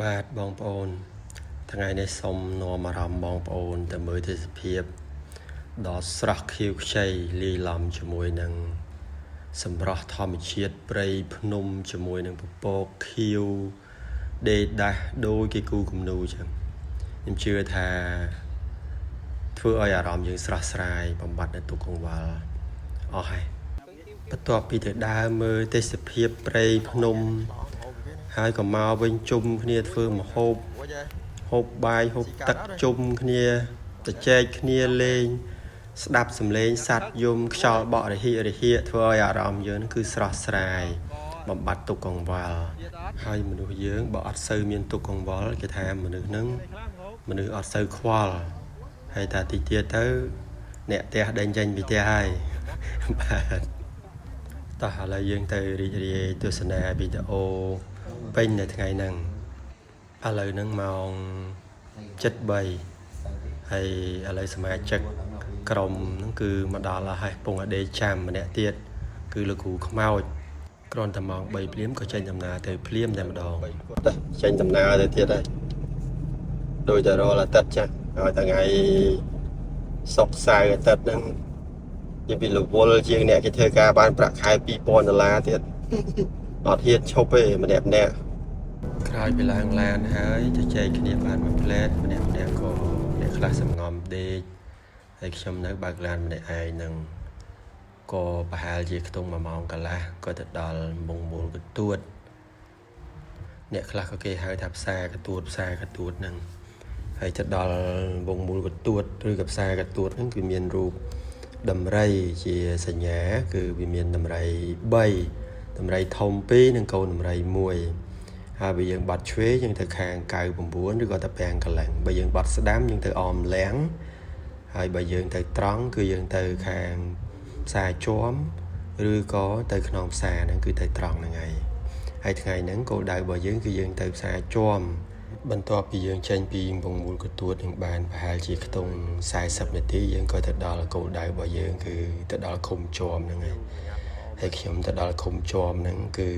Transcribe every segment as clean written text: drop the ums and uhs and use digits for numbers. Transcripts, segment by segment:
បាទបងប្អូនថ្ងៃនេះសូមនាំអារម្មណ៍បងប្អូនទៅមើលទេសភាពដ៏ស្រស់ខៀវខ្ចីលាយឡំជាមួយនឹងសម្រស់ធម្មជាតិព្រៃភ្នំជាមួយនឹងពពកខៀវដេកដាស់ដូចគេគូគំនូចឹងខ្ញុំជឿថាធ្វើឲ្យអារម្មណ៍យើងស្រស់ស្រាយបំបត្តិនៅទុក្ខកង្វល់អស់ហើយបន្ទាប់ពីទៅដើរមើលទេសភាពព្រៃភ្នំហើយក៏មកវិញជុំគ្នាធ្វើម្ហូបហូបបាយហូបទឹកជុំគ្នាទៅចែកគ្នាលេងស្ដាប់សំឡេងសត្វយំខ្យល់បក់រហិធ្វើឲ្យអារម្មណ៍យើងគឺស្រស់ស្រាយបំបត្តិទុក្ខកង្វល់ហើយមនុស្សយើងបើអត់សូវមានទុក្ខកង្វល់គេថាមនុស្សហ្នឹងមនុស្សអត់សូវខ្វល់ហើយតាតិចទៀតទៅអ្នកផ្ទះដេញចេញពីផ្ទះហើយបាទតោះឥឡូវយើងទៅរីករាយទស្សនាវីដេអូពេញនៅថ្ងៃហ្នឹងឥឡូវហ្នឹងម៉ោង 7:03 ហើយឥឡូវសមាជិកក្រុមហ្នឹងគឺមកដល់ហើយពងអដេចាំម្នាក់ទៀតគឺលោកគ្រូខ្មោចគ្រាន់តែម៉ោង 3 ភ្លាមក៏ចេញដំណើរទៅភ្លាមតែម្ដងចេញដំណើរទៅទៀតហើយដោយតែរាល់អាទិត្យចាស់ហើយថ្ងៃសុក្រសៅរ៍អាទិត្យហ្នឹងនិយាយពីរវល់ជាងអ្នកគេធ្វើការបានប្រាក់ខែ$2000ទៀតអត់ហ៊ានឈប់ទេម្នាក់ក្រោយពីឡើងឡានហើយជជែកគ្នាបានមួយផ្លែតម្នាក់ក៏អ្នកខ្លះសំងំដេកហើយខ្ញុំនៅបើកឡានម្នាក់ឯងនឹងក៏ប្រហែលជាខ្ទង់1ម៉ោងកន្លះក៏ទៅដល់មុងមូលកទួតអ្នកខ្លះក៏គេហៅថាផ្សារកទួតហ្នឹងហើយទៅដល់វងមូលកទួតឬក៏ផ្សារកទួតហ្នឹងគឺមានរូបដំរីជាសញ្ញាគឺវាមានដំរី3ដំរីធំ2និងកូនដំរី1ហើយបើយើងបាត់ឆ្វេងយើងទៅខាង99ឬក៏ទៅពាំងកលែងបើយើងបាត់ស្ដាំយើងទៅអមលាំងហើយបើយើងទៅត្រង់គឺយើងទៅខាងផ្សារជួមឬក៏ទៅក្នុងផ្សារហ្នឹងគឺទៅត្រង់ហ្នឹងហើយថ្ងៃហ្នឹងគោលដៅរបស់យើងគឺយើងទៅផ្សារជួមបន្ទាប់ពីយើងចេញពីវងមូលកទួតនឹងបានប្រហែលជាខ្ទង់40នាទីយើងក៏ទៅដល់គោលដៅរបស់យើងគឺទៅដល់ឃុំជួមហ្នឹងហើយខ្ញុំទៅដល់ឃុំជួមហ្នឹងគឺ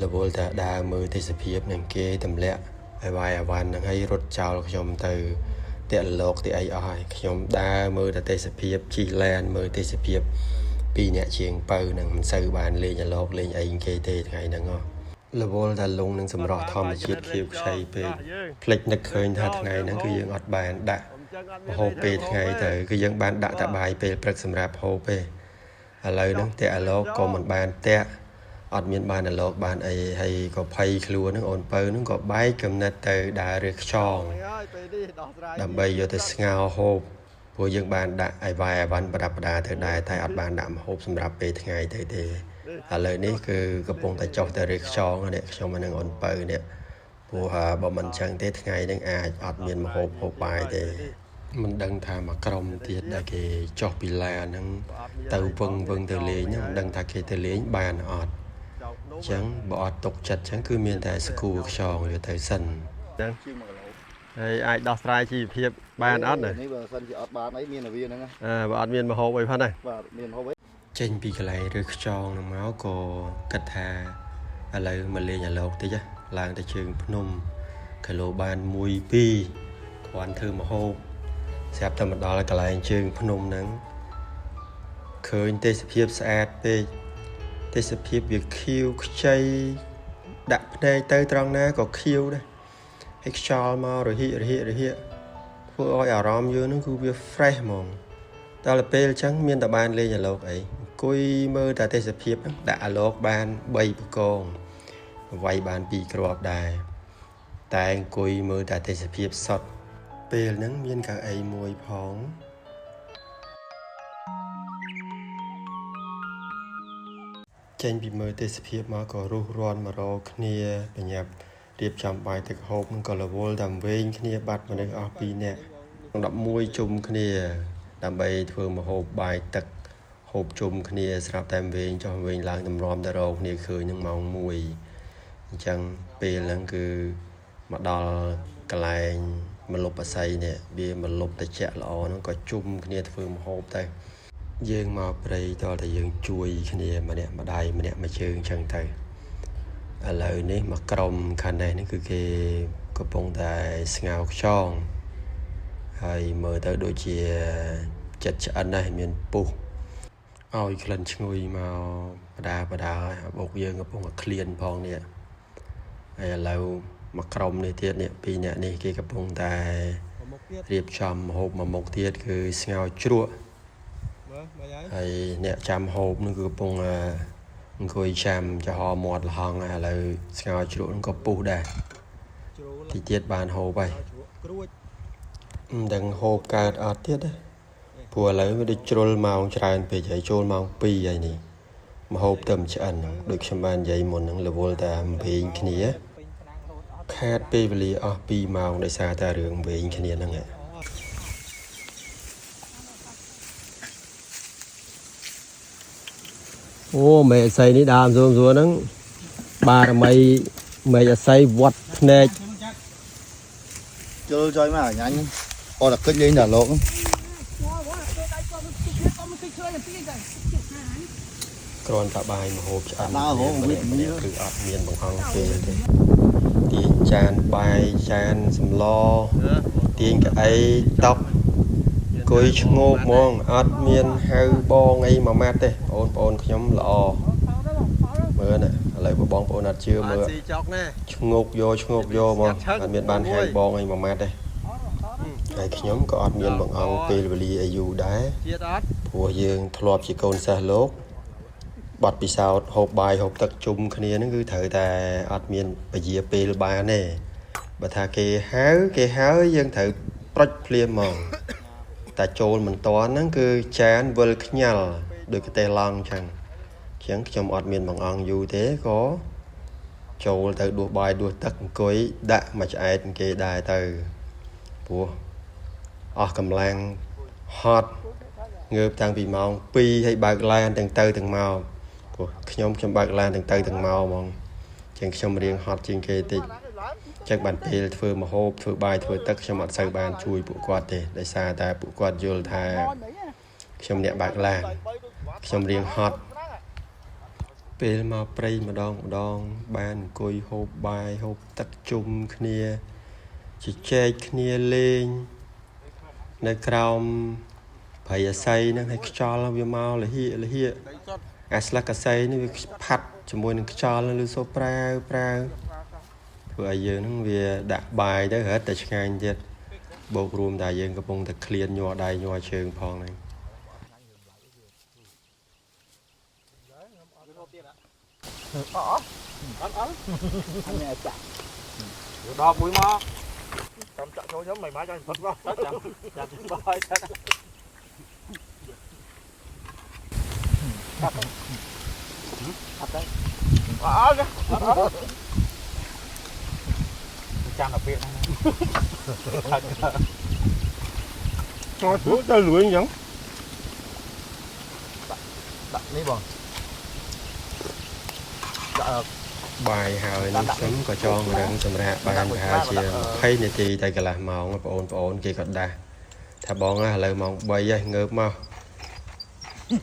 រវល់តែដើរមើលទេសភាពនឹងគេទម្លាក់ឲ្យវាយអាវ៉ាន់ហ្នឹងឲ្យរត់ចោលខ្ញុំទៅតាក់លោកទីអីអស់ហើយខ្ញុំដើរមើលតែទេសភាពជីឡានមើលទេសភាពពីអ្នកជាងបើនឹងមិនសូវបានលេងអាលោកលេងអីគេទេថ្ងៃហ្នឹងរវល់តែលងនឹងសម្រស់ធម្មជាតិខៀវខ្ចីពេកភ្លេចនឹកឃើញថាថ្ងៃហ្នឹងគឺយើងអត់បានដាក់ម្ហូបពេលថ្ងៃទៅគឺយើងបានដាក់តែបាយពេលព្រឹកសម្រាប់ហូបទេឥឡូវហ្នឹងតាក់អាលោកក៏មិនបានតាក់អត់មានបានអាលោកបានអីហើយក៏ភ័យខ្លួនហ្នឹងអូនបើហ្នឹងក៏បែកកំណត់ទៅដើររើសខ្យងដើម្បីយកទៅស្ងោរហូបព្រោះយើងបានដាក់ឲ្យវាយអាវ៉ាន់ប្រដាប់ប្រដាទៅដែរតែអត់បានដាក់ម្ហូបសម្រាប់ពេលថ្ងៃទៅទេឥឡូវនេះគឺកំពុងតែចុះទៅរើសខ្យងនេះខ្ញុំនឹងអូនបើនេះព្រោះបើមិនចឹងទេថ្ងៃហ្នឹងអាចអត់មានម្ហូបហូបបាយទេមិនដឹងថាមកក្រុមទៀតដែលគេចុះពីឡានហ្នឹងទៅវឹងទៅលេងហ្នឹងមិនដឹងថាគេទៅលេងបានអត់អញ្ចឹងបើអត់ຕົកចិត្តអញ្ចឹងគឺមានតែស្គូខ្យងយកទៅសិនអញ្ចឹងហើយអាចដោះស្រាយជីវភាពបានអត់នេះបើសិនជាអត់បានអីមានតែវាហ្នឹងបើអត់មានម្ហូបអីផងណាបាទមានម្ហូបអីចេញពីកន្លែងរើសខ្យងហ្នឹងមកក៏គិតថាឥឡូវមកលេងអាលោកតិចឡើងទៅជើងភ្នំគីឡូបាន1 2គ្រាន់ធ្វើម្ហូបស្រាប់តែមកដល់កន្លែងជើងភ្នំហ្នឹងឃើញទេសភាពស្អាតពេកទេសភាពវាខៀវខ្ចីដាក់ភ្នែកទៅត្រង់ណាក៏ខៀវដែរហើយខ្យល់មករហិធ្វើឲ្យអារម្មណ៍យើងហ្នឹងគឺវា fresh ហ្មងដល់ពេលអញ្ចឹងមានតែបានលេងអាលោកអីអង្គុយមើលតែទេសភាពហ្នឹងដាក់អាលោកបាន3បកងវាយបាន2គ្រាប់ដែរតែអង្គុយមើលតែទេសភាពសុទ្ធពេលហ្នឹងមានកៅអីមួយផងចេញពីមើលទេសភាពមកក៏រុះរាន់មករកគ្នាបញ្ញាប់រៀបចំបាយទឹកហូបនឹងក៏រវល់តាមវែងគ្នាបាត់មនុស្សអស់2នាក់11ជុំគ្នាដើម្បីធ្វើម្ហូបបាយទឹកហូបជុំគ្នាស្រាប់តែវែងចុះវែងឡើងតម្រាំទៅរកគ្នាឃើញនឹងម៉ោង1អញ្ចឹងពេលហ្នឹងគឺមកដល់កន្លែងមលុបអាស័យនេះវាមលុបតិចល្អហ្នឹងក៏ជុំគ្នាធ្វើម្ហូបទៅយើងមកព្រៃតតែយើងជួយគ្នាម្នាក់ម្ដាយម្នាក់មួយជើងអញ្ចឹងទៅ ឥឡូវនេះមកក្រុមខាងនេះនេះគឺគេកំពុងតែស្ងោរខ្យងហើយមើលទៅដូចជាចិត្តឆ្អិនដែរមានពុះឲ្យក្លិនឈ្ងុយមកបដាហើយបុកយើងកំពុងតែឃ្លានផងនេះហើយឥឡូវមកក្រុមនេះទៀតនេះពីរអ្នកនេះគេកំពុងតែរៀបចំម្ហូបមួយមុខទៀតគឺស្ងោរជ្រក់ហើយអ្នកចាំហូបនោះគឺកំពុងអង្គុយចាំចំហមាត់លហងហើយឥឡូវស្ងោរជ្រក់នឹងក៏ពុះដែរទីទៀតបានហូបហើយមិនដឹងហូបកើតអត់ទៀតទេព្រោះឥឡូវវាដូចជ្រុលម៉ោងច្រើនពេកហើយចូលម៉ោង2ហើយនេះម្ហូបទៅមិនឆ្អិនដូចខ្ញុំបាននិយាយមុនហ្នឹងរវល់តែអំពេញគ្នាខាតពេលវេលាអស់2ម៉ោងដោយសារតែរឿងវែងគ្នាហ្នឹងអូមេអស័យនេះដើមស្រួលហ្នឹងបារមីមេអស័យវត្តភ្នែកចូលចុយមកញ៉ាញ់អត់តែគិតលេងតែលោកគ្រាន់តែបាយម្ហូបឆ្អិនគឺអត់មានបង្អង់ពេលទេទាញចានបាយចានសម្លទាញកៅអីតុកអង្គុយឈ្ងោកហ្មងអត់មានហៅបងអីមួយម៉ាត់ទេបងប្អូនខ្ញុំល្អមើលណាឥឡូវបងប្អូនអត់ជឿមើលឈ្ងោកយកហ្មងអត់មានបានហៅបងអីមួយម៉ាត់ទេហើយខ្ញុំក៏អត់មានបង្អង់ពេលវេលាអាយុដែរព្រោះយើងធ្លាប់ជាកូនសិស្សលោកបាត់ពិសោធន៍ហូបបាយហូបទឹកជុំគ្នាហ្នឹងគឺត្រូវតែអត់មានពជាពេលបានទេបើថាគេហៅយើងត្រូវប្រុចភ្លាមហ្មងតែចូលមិនតាន់ហ្នឹងគឺចានវិលខ្ញាល់ដូចកទេឡង់អញ្ចឹងខ្ញុំអត់មានបង្អង់យូរទេក៏ចូលទៅដួសបាយដួសទឹកអង្គុយដាក់មួយឆ្អែតគេដែរទៅព្រោះអស់កម្លាំងហត់ងើបតាំងពីម៉ោង2ហើយបើកឡានទាំងទៅទាំងមកព្រោះខ្ញុំបើកឡានទាំងទៅទាំងមកហ្មងជាងខ្ញុំរៀងហត់ជាងគេតិចចឹងបានពេលធ្វើម្ហូបធ្វើបាយធ្វើទឹកខ្ញុំអត់សូវបានជួយពួកគាត់ទេដោយសារតែពួកគាត់យល់ថាខ្ញុំអ្នកបើកឡានខ្ញុំរៀងហត់ពេលមកព្រៃម្ដងបានអង្គុយហូបបាយហូបទឹកជុំគ្នាជជែកគ្នាលេងនៅក្រោមព្រៃអាស័យហ្នឹងឲ្យខ្យល់វាមកលហៀអាស្លឹកអាស័យនេះវាផាត់ជាមួយនឹងខ្យល់ឬសូប្រាវធ្វើឲ្យយើងហ្នឹងវាដាក់បាយទៅរត់តែឆ្ងាញ់ទៀតបូករួមតែយើងកំពុងតែឃ្លានញ័រដៃញ័រជើងផងហ្នឹងដល់មួយមកចាំចាក់ចូលខ្ញុំមិនមកចាំផុតមកចាំបាយចាក់អត់ទេចាំតែពេលហ្នឹងចូលទៅលួយអញ្ចឹងដាក់នេះបងដាក់បាយហើយនេះខ្ញុំក៏ចងរឹងសម្រាប់បានប្រហែលជា20នាទីទៅកន្លះម៉ោងបងប្អូនគេក៏ដាស់ថាបងឥឡូវម៉ោង3ហើយងើបមក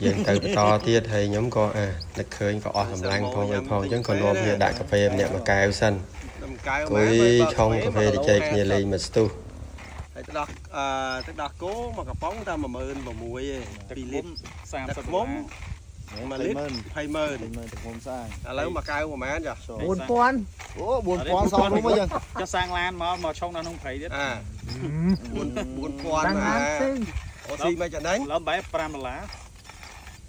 យើងទៅបន្តទៀតហើយខ្ញុំក៏នឹកឃើញក៏អស់កម្លាំងផងអញ្ចឹងក៏នាំគ្នាដាក់កាហ្វេម្នាក់មួយកែវសិនគួយឆុងកាហ្វេទៅចែកគ្នាលេងមកស្ទុះហើយទឹកដោះគោមកកំប៉ុងតែ16000ឯង2លីត្រ30មុំ1លីត្រ20000ទឹកមុំសាងឥឡូវមួយកែវប្រហែលចា4000អូ4000សងនោះមកយើងចុះសាងឡានមកឆុងនៅក្នុងព្រៃទៀត4000អូស៊ីមិនចំណេញឥឡូវបែប$5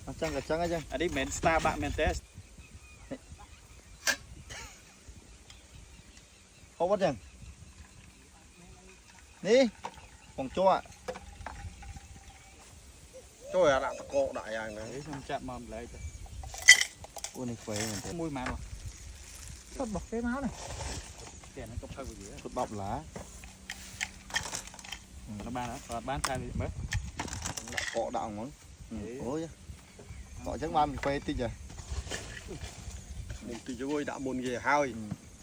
អញ្ចឹងអញ្ចឹងអានេះមិន Starbucks មែនទេហូបអត់ចឹងនេះបងជក់ជួយអាដាក់តកកដាក់យ៉ាងហ្នឹងខ្ញុំចាក់មកម្លែកអូនេះខ្វែមែនទេមួយម៉ានសុតបោះគេមកនេះតែហ្នឹងក៏ផឹកវាសុត10ឡាបានអត់បានតែមើលដាក់កកដាក់ហ្មងអូយកកអញ្ចឹងបានខ្វែតិចហ៎មុនតិចជួយដាក់មុនគេហើយ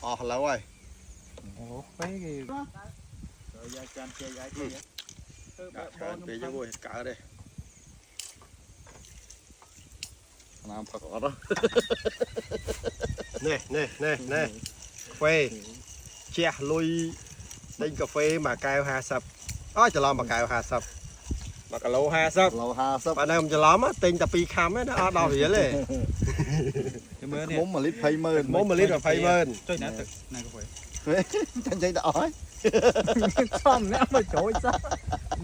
អស់ឥឡូវហើយអូខ្វែគេយកចានជ័យឲ្យគេដាក់ច្រើនពេកជួយកើតទេណាំផឹកអត់ nè phê che lui đánh cà phê mà cao 50 ôi chờ lo mà cao 50 mà cả lô 50 lầu 50 bạn em chờ lắm á tên tập pi khăm ấy nó đau gì đấy មុំ1លីត្រ20,000 mỗi một lít là 20,000 ចុយណាទឹកណាកាហ្វេ ចាញ់ទៅអស់ xong nè mà trời sao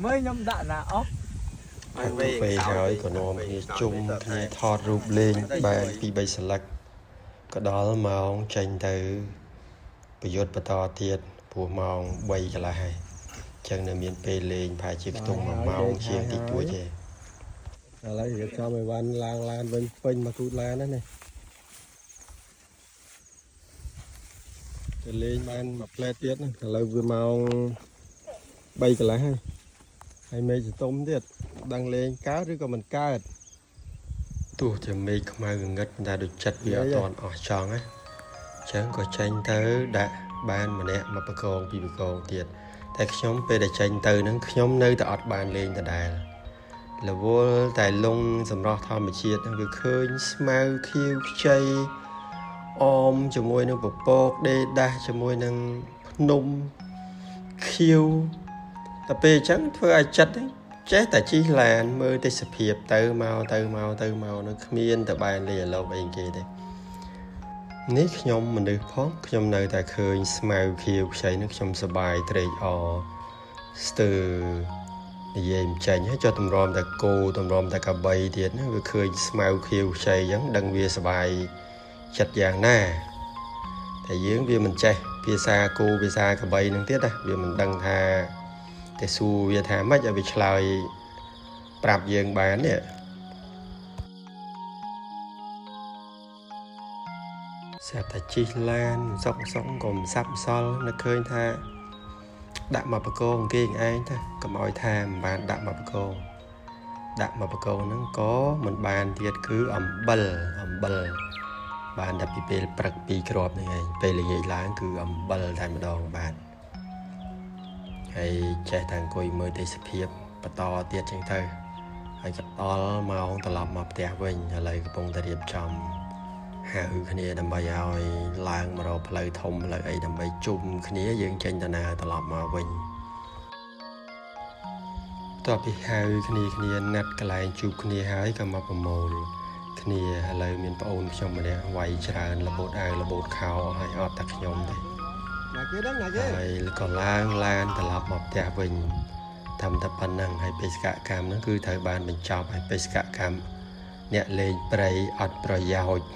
mới nhâm đạn là ốc ពេលហើយក៏នាំគ្នាជុំគ្នាថតរូបលេងបានពី3សន្លឹកក៏ដល់ម៉ោងចេញទៅប្រយុទ្ធបន្តទៀតព្រោះម៉ោង3កន្លះហើយអញ្ចឹងនៅមានពេលលេងប្រហែលជាខ្ទង់1ម៉ោងជាងតិចតួចទេឥឡូវយើងចាំឲ្យវ៉ាន់ឡើងឡានវិញពេញមកទូតឡានហ្នឹងនេះទៅលេងបានមួយផ្លែទៀតឥឡូវវាម៉ោង3កន្លះហើយមេឃសតុំទៀតដឹងលេងកើតឬក៏មិនកើតទោះជាមេឃខ្មៅងងឹតតែដូចចិត្តវាអត់ទាន់អស់ចង់ណាអញ្ចឹងក៏ចេញទៅដាក់បានម្នាក់មកបកងពីបកងទៀតតែខ្ញុំពេលដែលចេញទៅហ្នឹងខ្ញុំនៅតែអត់បានលេងដដែលរវល់តែលងសម្រស់ធម្មជាតិហ្នឹងវាឃើញស្មៅខៀវខ្ចីអមជាមួយនឹងពពកដេដាស់ជាមួយនឹងភ្នំខៀវតែពេលអញ្ចឹងធ្វើឲ្យចិត្តហ្នឹងចេះតែជិះឡានមើលទេសភាពទៅមកនៅគ្មានតែបានលេងអាឡូបអីគេទេនេះខ្ញុំមនុស្សផងខ្ញុំនៅតែឃើញស្មៅខៀវខ្ចីនឹងខ្ញុំសប្បាយត្រេកអរស្ទើរនិយាយមិនចាញ់ហើយចុះតម្រាំតែគោតម្រាំតែកាបីទៀតណាវាឃើញស្មៅខៀវខ្ចីអញ្ចឹងដឹងវាសប្បាយចិត្តយ៉ាងណាតែយើងវាមិនចេះភាសាគោភាសាកាបីនឹងទៀតណាវាមិនដឹងថាតែសួរវាថាម៉េចឲ្យវាឆ្លើយប្រាប់យើងបាននេះស្រាប់តែជិះឡានសុកក៏មិនសាប់សល់នឹកឃើញថាដាក់មកបកងគេឯងទៅកុំឲ្យថាមិនបានដាក់មកបកងហ្នឹងក៏មិនបានទៀតគឺអំបិលបានតែពីពេលព្រឹក2គ្រាប់ហ្នឹងឯងពេលល្ងាចឡើងគឺអំបិលតែម្ដងបានហើយចេះតែអង្គុយមើលទេសភាពបន្តទៀតចឹងទៅហើយក៏ដល់ម៉ោងត្រឡប់មកផ្ទះវិញឥឡូវកំពុងតែរៀបចំហៅគ្នាដើម្បីឲ្យឡើងមករកផ្លូវធំផ្លូវអីដើម្បីជុំគ្នាយើងចេញដំណើរត្រឡប់មកវិញតបពីហៅគ្នាណាត់កន្លែងជួបគ្នាហើយក៏មកប្រមូលគ្នាឥឡូវមានប្អូនខ្ញុំម្នាក់វាយច្រើនរបូតអាវរបូតខោហើយអត់តែខ្ញុំទេហើយក៏ឡើងឡានត្រឡប់មកផ្ទះវិញតាមតែប៉ុណ្ណឹងហើយបេសកកម្មហ្នឹងគឺត្រូវបានបញ្ចប់ហើយបេសកកម្មអ្នកលេងព្រៃអត់ប្រយោជន៍